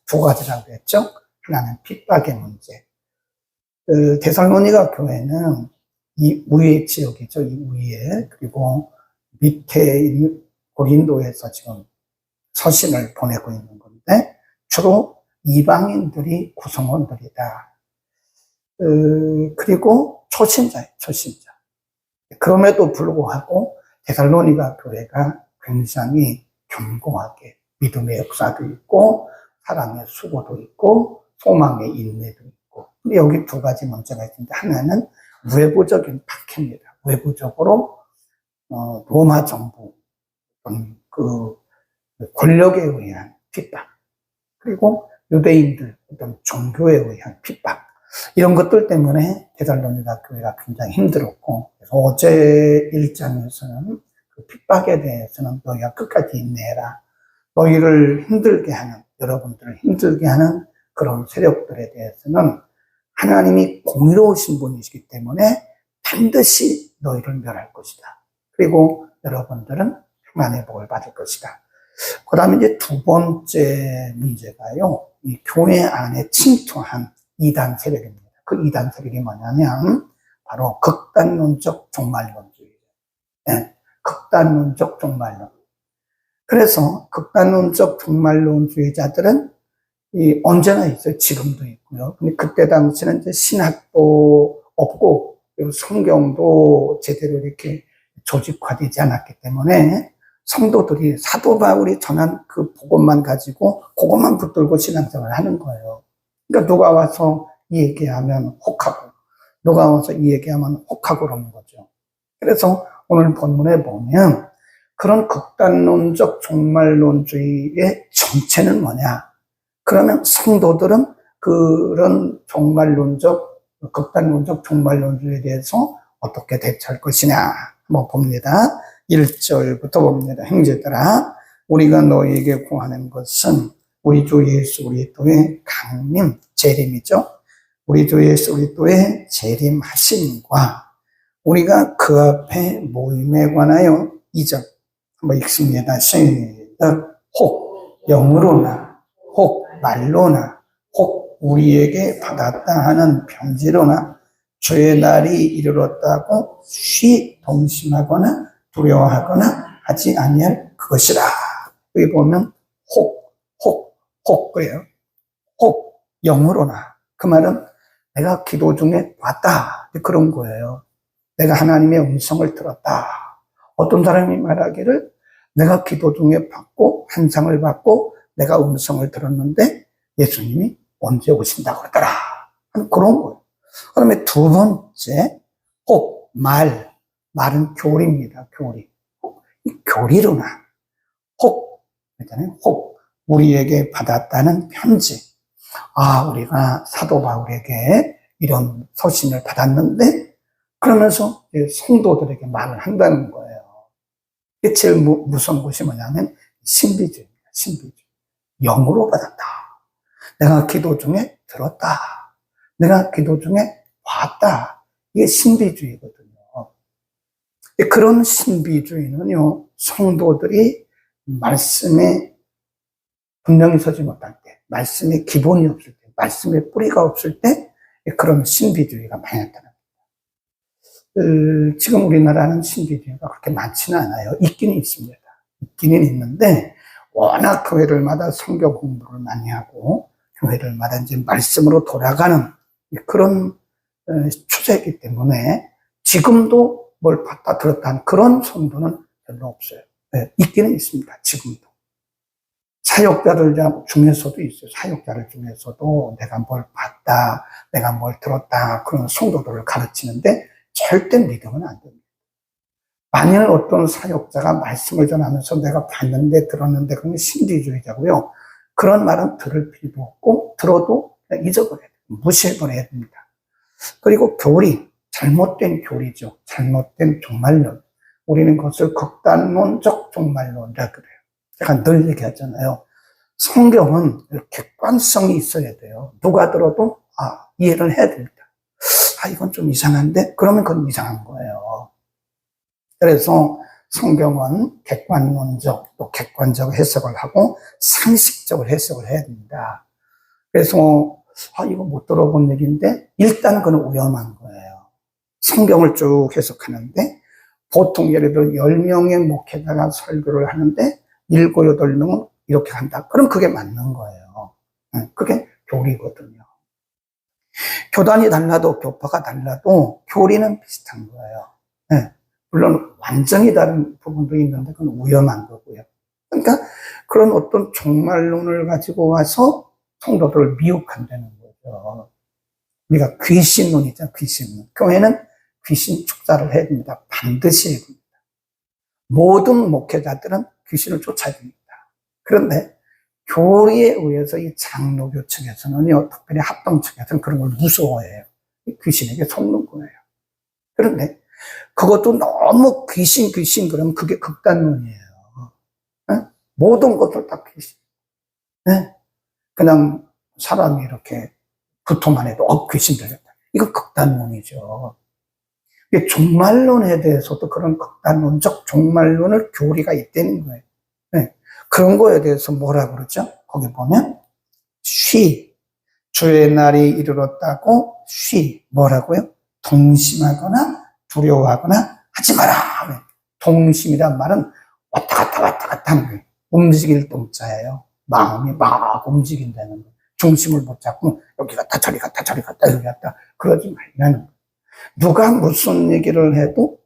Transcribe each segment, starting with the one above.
두 가지라고 했죠. 하나는 핍박의 문제. 데살로니가 교회는 이 위의 지역이죠. 이 위에. 그리고 밑에 고린도에서 지금 서신을 보내고 있는 건데, 주로 이방인들이 구성원들이다. 그리고 초신자예요, 초신자. 그럼에도 불구하고 데살로니가 교회가 굉장히 견고하게 믿음의 역사도 있고, 사랑의 수고도 있고, 소망의 인내도 있고. 근데 여기 두 가지 문제가 있는데, 하나는 외부적인 박해입니다. 외부적으로 로마 정부, 그 권력에 의한 핍박, 그리고 유대인들 어떤 종교에 의한 핍박, 이런 것들 때문에 데살로니가 교회가 굉장히 힘들었고, 그래서 어제 1장에서는 그 핍박에 대해서는 너희가 끝까지 인내해라. 너희를 힘들게 하는, 여러분들을 힘들게 하는 그런 세력들에 대해서는 하나님이 공의로우신 분이시기 때문에 반드시 너희를 멸할 것이다. 그리고 여러분들은 평안의 복을 받을 것이다. 그 다음에 이제 두 번째 문제가요, 이 교회 안에 침투한 이단 세력입니다. 그 이단 세력이 뭐냐면, 바로 극단론적 종말론주의. 네, 극단론적 종말론. 그래서 극단론적 종말론주의자들은 언제나 있어요. 지금도 있고요. 근데 그때 당시는 이제 신학도 없고, 그리고 성경도 제대로 이렇게 조직화되지 않았기 때문에 성도들이 사도 바울이 전한 그 복음만 가지고 그것만 붙들고 신앙생활을 하는 거예요. 그러니까 누가 와서 이 얘기하면 혹하고, 누가 와서 이 얘기하면 혹하고 그러는 거죠. 그래서 오늘 본문에 보면 그런 극단론적 종말론주의의 정체는 뭐냐? 그러면 성도들은 그런 극단론적 종말론주의에 대해서 어떻게 대처할 것이냐? 한번 봅니다. 1절부터 봅니다. 형제들아, 우리가 너희에게 구하는 것은 우리 주 예수 그리스도의 강림, 재림이죠. 우리 주 예수 그리스도의 재림하심과 우리가 그 앞에 모임에 관하여 2절 한번 읽습니다. 시작. 혹 영으로나 혹 말로나 혹 우리에게 받았다 하는 편지로나 주의 날이 이르렀다고 쉬 동심하거나 두려워하거나 하지 아니할 그것이라. 여기 보면 혹 그래요. 혹 영으로나. 그 말은 내가 기도 중에 봤다, 그런 거예요. 내가 하나님의 음성을 들었다. 어떤 사람이 말하기를 내가 기도 중에 받고 환상을 받고 내가 음성을 들었는데 예수님이 언제 오신다고 그러더라. 그런 거예요. 그다음에 두 번째, 혹 말은 교리입니다. 교리. 이 교리로나 혹 우리에게 받았다는 편지. 우리가 사도 바울에게 이런 서신을 받았는데, 그러면서 성도들에게 말을 한다는 거예요. 이게 제일 무서운 것이 뭐냐면 신비주의입니다. 신비주의. 영으로 받았다. 내가 기도 중에 들었다. 내가 기도 중에 봤다. 이게 신비주의거든요. 그런 신비주의는요, 성도들이 말씀에 분명히 서지 못할 때, 말씀에 기본이 없을 때, 말씀에 뿌리가 없을 때, 그런 신비주의가 많이 나타납니다. 지금 우리나라는 신비주의가 그렇게 많지는 않아요. 있기는 있습니다. 있기는 있는데, 워낙 교회들마다 성경 공부를 많이 하고, 교회들마다 이제 말씀으로 돌아가는 그런 추세이기 때문에, 지금도 뭘 봤다 들었다 하는 그런 성도는 별로 없어요. 네, 있기는 있습니다. 지금도. 사역자들 중에서도 있어요. 사역자들 중에서도 내가 뭘 봤다, 내가 뭘 들었다, 그런 성도들을 가르치는데 절대 믿으면 안 됩니다. 만일 어떤 사역자가 말씀을 전하면서 내가 봤는데 들었는데 그러면 신비주의자고요. 그런 말은 들을 필요도 없고 들어도 잊어버려야 돼요. 무시해버려야 됩니다. 그리고 교리, 잘못된 교리죠. 잘못된 종말론. 우리는 그것을 극단론적 종말론이라 그래요. 제가 늘 얘기하잖아요. 성경은 객관성이 있어야 돼요. 누가 들어도 이해를 해야 됩니다. 이건 좀 이상한데? 그러면 그건 이상한 거예요. 그래서 성경은 객관론적, 또 객관적 해석을 하고 상식적으로 해석을 해야 됩니다. 그래서 이거 못 들어본 얘기인데 일단 그건 위험한 거예요. 성경을 쭉 해석하는데 보통 예를 들어 10명의 목회자가 설교를 하는데 7, 8명은 이렇게 한다. 그럼 그게 맞는 거예요. 그게 교리거든요. 교단이 달라도 교파가 달라도 교리는 비슷한 거예요. 물론 완전히 다른 부분도 있는데 그건 위험한 거고요. 그러니까 그런 어떤 종말론을 가지고 와서 성도들을 미혹한다는 거죠. 우리가 귀신론이죠, 귀신론. 교회는 귀신 축사를 해야 됩니다. 반드시 해야 됩니다. 모든 목회자들은 귀신을 쫓아야 됩니다. 그런데 교리에 의해서 이 장로교 측에서는요, 특별히 합동 측에서는 그런 걸 무서워해요. 귀신에게 속는 거예요. 그런데 그것도 너무 귀신 그러면 그게 극단론이에요. 모든 것을 다 귀신. 그냥 사람이 이렇게 구토만 해도 귀신 들렸다. 이거 극단론이죠. 종말론에 대해서도 그런 극단론적 종말론을 교리가 있다는 거예요. 그런 거에 대해서 뭐라 그러죠? 거기 보면 주의 날이 이르렀다고 뭐라고요? 동심하거나 두려워하거나 하지 마라. 동심이란 말은 왔다 갔다 하는 거예요. 움직일 동자예요. 마음이 막 움직인다는 거예요. 중심을 못 잡고 여기 갔다 저리 갔다 여기 갔다 그러지 말라는 거예요. 누가 무슨 얘기를 해도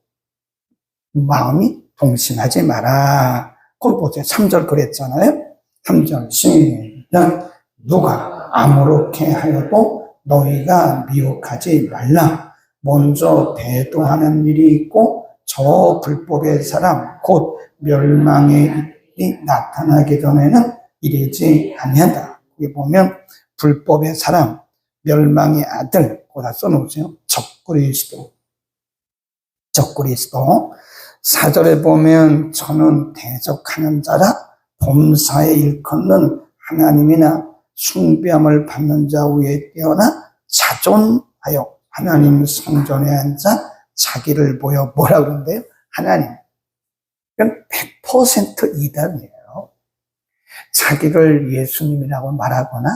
마음이 동심하지 마라. 거기 보세요. 3절 그랬잖아요. 3절 시작. 누가 아무렇게 하여도 너희가 미혹하지 말라. 먼저 대도하는 일이 있고 저 불법의 사람 곧 멸망의 일이 나타나기 전에는 이르지 아니한다. 여기 보면 불법의 사람, 멸망의 아들 거기다 써놓으세요. 적그리스도. 4절에 보면 저는 대적하는 자라 범사에 일컫는 하나님이나 숭배함을 받는 자 위에 뛰어나 자존하여 하나님 성전에 앉아 자기를 보여 뭐라 그러는데요? 하나님. 이건 100% 이단이에요. 자기를 예수님이라고 말하거나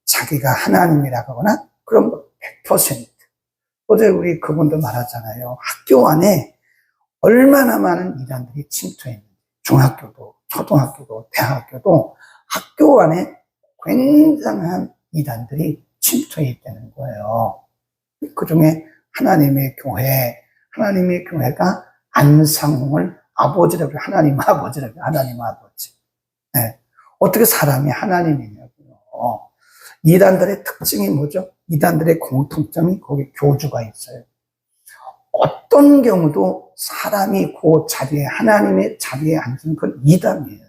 자기가 하나님이라고 하거나 그런 거 100%. 어제 우리 그분도 말하잖아요. 학교 안에 얼마나 많은 이단들이 침투했는지. 중학교도, 초등학교도, 대학교도 학교 안에 굉장한 이단들이 침투해 있다는 거예요. 그 중에 하나님의 교회가 안상홍을 아버지라고, 하나님 아버지라고, 하나님 아버지. 어떻게 사람이 하나님이냐고요. 이단들의 특징이 뭐죠? 이단들의 공통점이 거기 교주가 있어요. 어떤 경우도 사람이 그 자리에, 하나님의 자리에 앉은 건 이단이에요.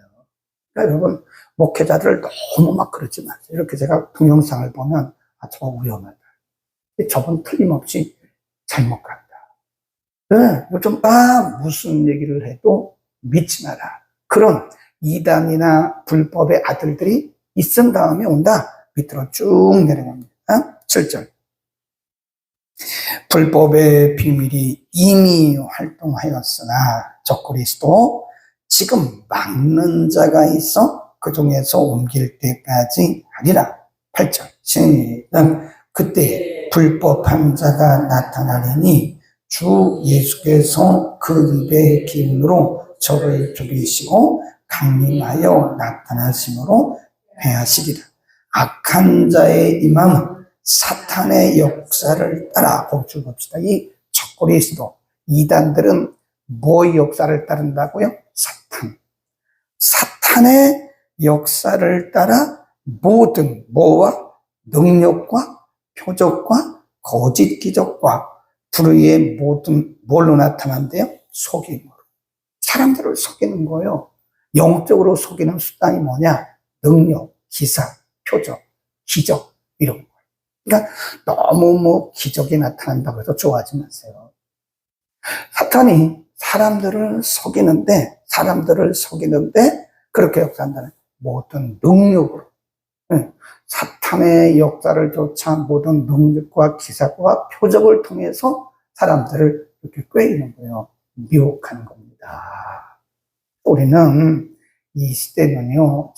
그러니까 여러분, 목회자들을 너무 막 그러지 마세요. 이렇게 제가 동영상을 보면, 저거 위험하다. 저건 틀림없이 잘못 간다. 요즘 무슨 얘기를 해도 믿지 마라. 그런 이단이나 불법의 아들들이 있은 다음에 온다. 밑으로 쭉 내려갑니다. 7절. 불법의 비밀이 이미 활동하였으나 적그리스도 지금 막는 자가 있어 그 중에서 옮길 때까지 하리라. 8절. 시작. 그때 불법한 자가 나타나리니 주 예수께서 그 입의 기운으로 저를 죽이시고 강림하여 나타나심으로 패하시리라. 악한 자의 임함은 사탄의 역사를 따라 쭉 봅시다. 이 적그리스도 이단들은 뭐의 역사를 따른다고요? 사탄의 역사를 따라 모든 뭐와 능력과 표적과 거짓 기적과 불의의 모든 뭘로 나타난대요? 속임으로. 사람들을 속이는 거예요. 영적으로 속이는 수단이 뭐냐? 능력, 기사, 표적, 기적 이런 거. 그러니까 너무 기적이 나타난다고 해서 좋아하지 마세요. 사탄이 사람들을 속이는데 그렇게 역사한다는 모든 능력으로. 사탄의 역사를 쫓아 모든 능력과 기사와 표적을 통해서 사람들을 이렇게 꿰이는 거예요. 미혹하는 겁니다. 우리는 이 시대는요,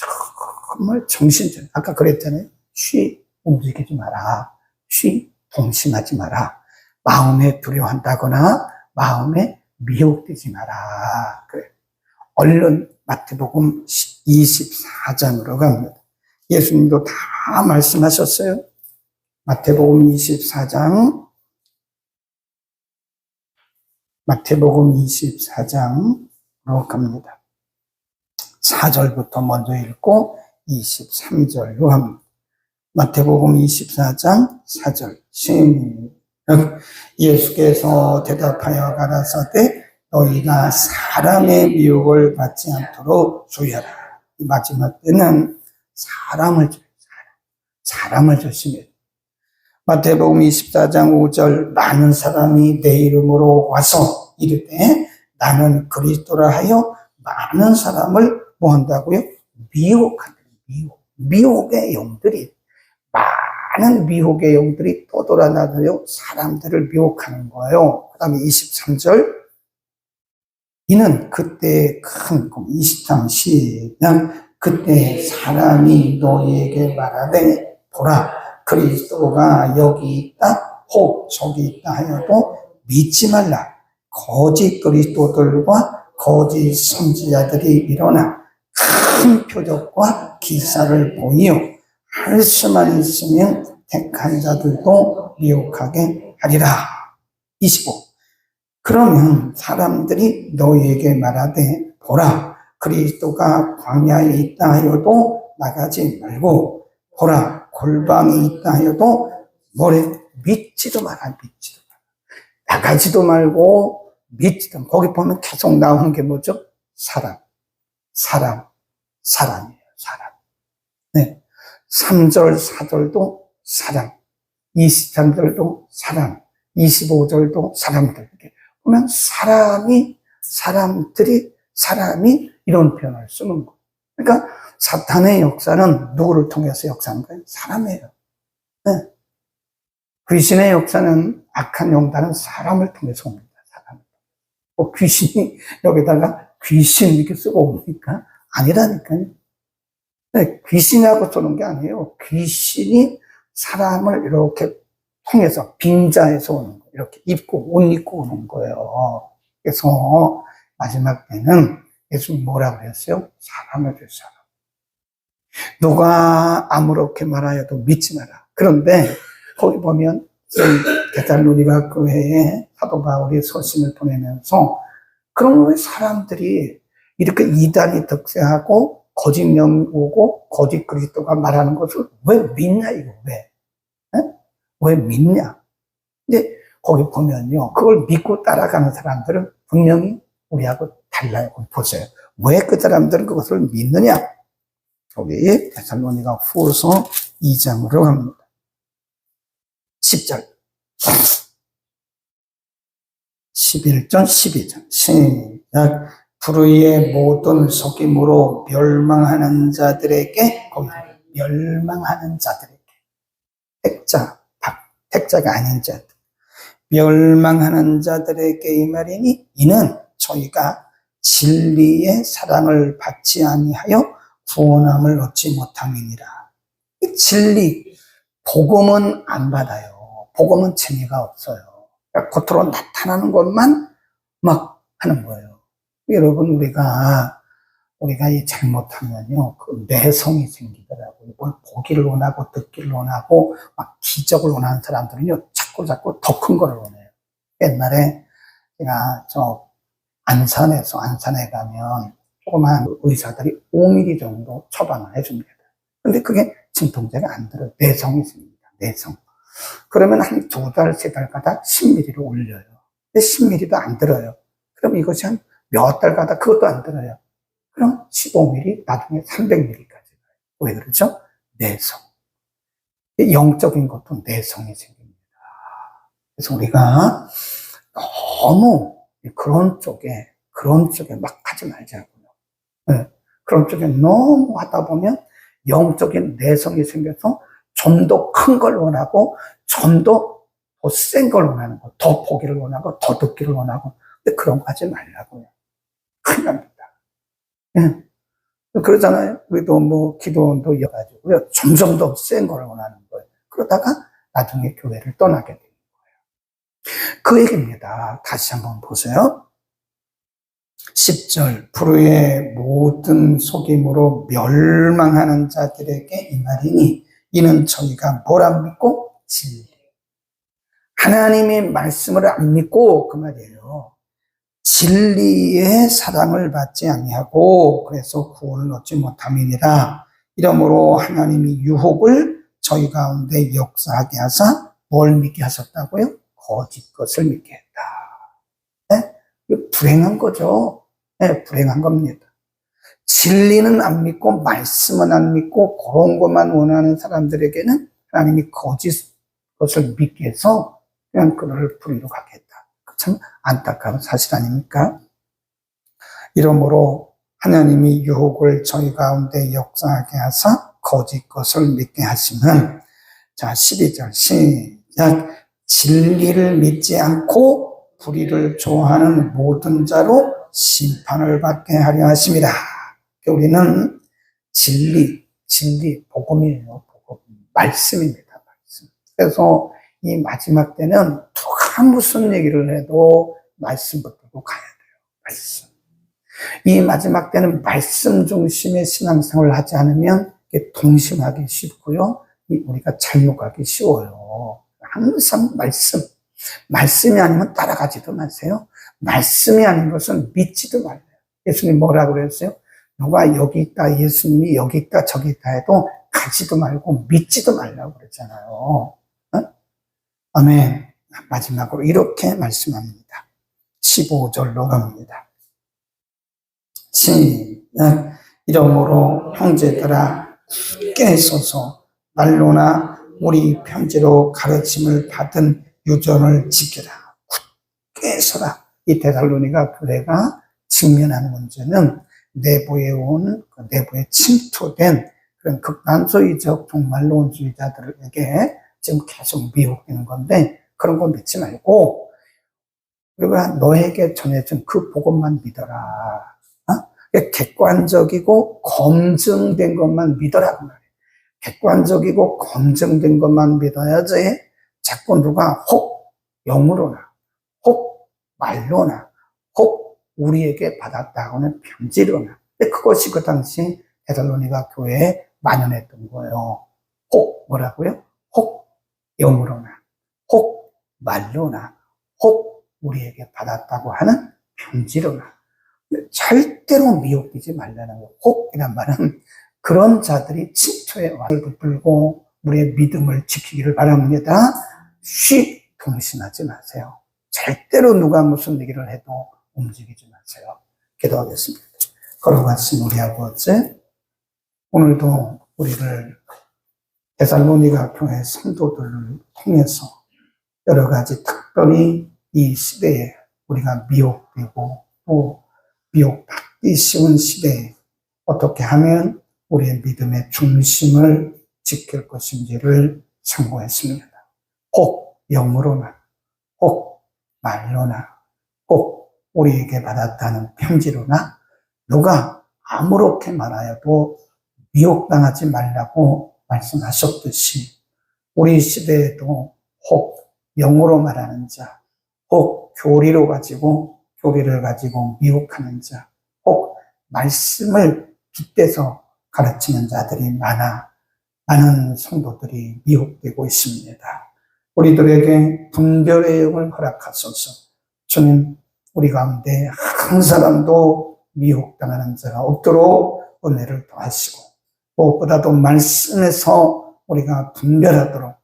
정말 정신적, 아까 그랬잖아요. 움직이지 마라. 동심하지 마라. 마음에 두려워한다거나 마음에 미혹되지 마라. 그래. 얼른 마태복음 24장으로 갑니다. 예수님도 다 말씀하셨어요. 마태복음 24장으로 갑니다. 4절부터 먼저 읽고 23절로 합니다. 마태복음 24장 4절 시작. 예수께서 대답하여 가라사대 너희가 사람의 미혹을 받지 않도록 주의하라. 이 마지막 때는 사람을 조심해야. 마태복음 24장 5절 많은 사람이 내 이름으로 와서 이르되 나는 그리스도라 하여 많은 사람을 뭐 한다고요? 미혹한다. 미혹의 영들이, 많은 미혹의 영들이 떠돌아다녀 사람들을 미혹하는 거예요. 그 다음에 23절 이는 그때 큰 20장 시작. 그때 사람이 너희에게 말하되 보라 그리스도가 여기 있다 혹 저기 있다 하여도 믿지 말라. 거짓 그리스도들과 거짓 선지자들이 일어나 큰 표적과 기사를 보이어 할 수만 있으면 택한 자들도 미혹하게 하리라. 25. 그러면 사람들이 너희에게 말하되 보라 그리스도가 광야에 있다 하여도 나가지 말고 보라 골방에 있다 하여도 뭐래? 믿지도 마라. 나가지도 말고 믿지도. 거기 보면 계속 나오는 게 뭐죠? 사람이에요. 사람. 네. 3절 4절도 사람, 23절도 사람, 25절도 사람들. 이렇게 보면 사람이 이런 표현을 쓰는 거예요. 그러니까 사탄의 역사는 누구를 통해서 역사하는 거예요? 사람이에요. 네. 귀신의 역사는 악한 영단은 사람을 통해서 옵니다. 사람. 귀신이 여기다가 귀신 이렇게 쓰고 옵니까? 아니라니까요. 네, 귀신이라고 쏘는 게 아니에요. 귀신이 사람을 이렇게 통해서 빈자에서 오는 거예요. 이렇게 옷 입고 오는 거예요. 그래서 마지막 때는 예수님 뭐라고 그랬어요? 사람을 줄 사람. 누가 아무렇게 말하여도 믿지 마라. 그런데 거기 보면 데살로니가 교회에 사도 바울이 서신을 보내면서 그럼 왜 사람들이 이렇게 이단이 득세하고 거짓 영 오고 거짓 그리스도가 말하는 것을 왜 믿냐 이거 왜? 왜 믿냐? 근데 거기 보면요, 그걸 믿고 따라가는 사람들은 분명히 우리하고 달라요. 보세요. 왜 그 사람들은 그것을 믿느냐? 거기 데살로니가 후서 2장으로 갑니다. 10절. 11절, 12절. 시작. 불의의 모든 속임으로 멸망하는 자들에게, 거기 멸망하는 자들에게. 택자가 아닌 자들. 멸망하는 자들에게 이 말이니, 이는 저희가 진리의 사랑을 받지 아니하여 구원함을 얻지 못함이니라. 진리, 복음은 안 받아요. 복음은 재미가 없어요. 그러니까 겉으로 나타나는 것만 막 하는 거예요. 여러분, 우리가 이 잘못하면요, 그 내성이 생기더라고요. 뭘 보기를 원하고, 듣기를 원하고, 막 기적을 원하는 사람들은요, 자꾸 더 큰 거를 원해요. 옛날에 제가 안산에 가면 조그만 의사들이 5mm 정도 처방을 해줍니다. 근데 그게 진통제가 안 들어요. 내성이 생깁니다. 내성. 그러면 한 2달, 3달 가다 10mm로 올려요. 근데 10mm도 안 들어요. 그럼 이것이 한 몇 달 가다 그것도 안 들어요. 그럼 15mm, 나중에 300mm까지 가요. 왜 그러죠? 내성. 영적인 것도 내성이 생깁니다. 그래서 우리가 너무 그런 쪽에 막 하지 말자고요. 네. 그런 쪽에 너무 하다 보면 영적인 내성이 생겨서 좀 더 큰 걸 원하고, 좀 더 센 걸 원하는 거, 더 보기를 원하고, 더 듣기를 원하고. 근데 그런 거 하지 말라고요. 큰일 납니다. 네. 그러잖아요. 우리도 기도원도 이어가지고요. 점점 더 센 걸 원하는 거예요. 그러다가 나중에 교회를 떠나게 되는 거예요. 그 얘기입니다. 다시 한번 보세요. 10절 불의의 모든 속임으로 멸망하는 자들에게 이 말이니 이는 저희가 뭘 안 믿고 진리. 하나님의 말씀을 안 믿고 그 말이에요. 진리의 사랑을 받지 아니하고 그래서 구원을 얻지 못함이니라. 이러므로 하나님이 유혹을 저희 가운데 역사하게 하사 뭘 믿게 하셨다고요? 거짓 것을 믿게 했다. 네? 불행한 거죠. 네, 불행한 겁니다. 진리는 안 믿고 말씀은 안 믿고 그런 것만 원하는 사람들에게는 하나님이 거짓 것을 믿게 해서 그냥 그를 불의로 가게 했다. 참 안타까운 사실 아닙니까? 이러므로 하나님이 유혹을 저희 가운데 역사하게 하사 거짓 것을 믿게 하시면, 자 12절 시작. 진리를 믿지 않고 불의를 좋아하는 모든 자로 심판을 받게 하려 하심이라. 우리는 진리 복음이에요. 복음 말씀입니다. 말씀. 그래서 이 마지막 때는 누가 무슨 얘기를 해도 말씀 붙들고 가야 돼요. 말씀. 이 마지막 때는 말씀 중심의 신앙생활을 하지 않으면 동심하기 쉽고요. 우리가 잘못 가기 쉬워요. 항상 말씀이 아니면 따라가지도 마세요. 말씀이 아닌 것은 믿지도 말아요. 예수님이 뭐라고 그랬어요? 누가 여기 있다, 예수님이 여기 있다, 저기 있다 해도 가지도 말고 믿지도 말라고 그랬잖아요. 아멘. 마지막으로 이렇게 말씀합니다. 15절로 갑니다. 시작. 이러므로 형제들아 굳게 서서 말로나 우리 편지로 가르침을 받은 유전을 지켜라. 굳게 서라. 이 데살로니가 교회가 직면하는 문제는 내부에 침투된 그런 극단주의적 종말론주의자들에게 지금 계속 미혹되는 건데, 그런 거 믿지 말고 우리가 너에게 전해준 그 복음만 믿어라. 객관적이고 검증된 것만 믿어라 그 말이에요. 객관적이고 검증된 것만 믿어야지 자꾸 누가 혹 영으로나 혹 말로나 혹 우리에게 받았다고는 편지로나, 그것이 그 당시 데살로니가 교회에 만연했던 거예요. 혹 뭐라고요? 혹 영으로나 혹 말로나 혹 우리에게 받았다고 하는 편지로나. 절대로 미혹되지 말라는 거예요. 혹이란 말은 그런 자들이 침투에 와를 붙들고 우리의 믿음을 지키기를 바랍니다. 쉬 동심하지 마세요. 절대로 누가 무슨 얘기를 해도 움직이지 마세요. 기도하겠습니다. 걸어가신 우리 아버지, 오늘도 우리를 데살로니가 교회 성도들을 통해서 여러 가지 특별히 이 시대에 우리가 미혹되고 또 미혹받기 쉬운 시대에 어떻게 하면 우리의 믿음의 중심을 지킬 것인지를 참고했습니다. 혹 영으로나 혹 말로나 혹 우리에게 받았다는 편지로나 누가 아무렇게 말하여도 미혹당하지 말라고 말씀하셨듯이 우리 시대에도 혹 영으로 말하는 자, 혹 교리를 가지고 미혹하는 자, 혹 말씀을 빗대서 가르치는 자들이 많은 성도들이 미혹되고 있습니다. 우리들에게 분별의 영을 허락하소서. 주님, 우리 가운데 한 사람도 미혹당하는 자가 없도록 은혜를 더하시고, 무엇보다도 말씀에서 우리가 분별하도록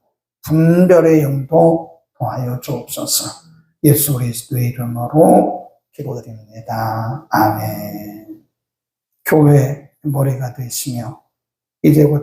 분별의 영도 더하여 주옵소서. 예수 그리스도의 이름으로 기도드립니다. 아멘. 교회 머리가 되시며 이제부터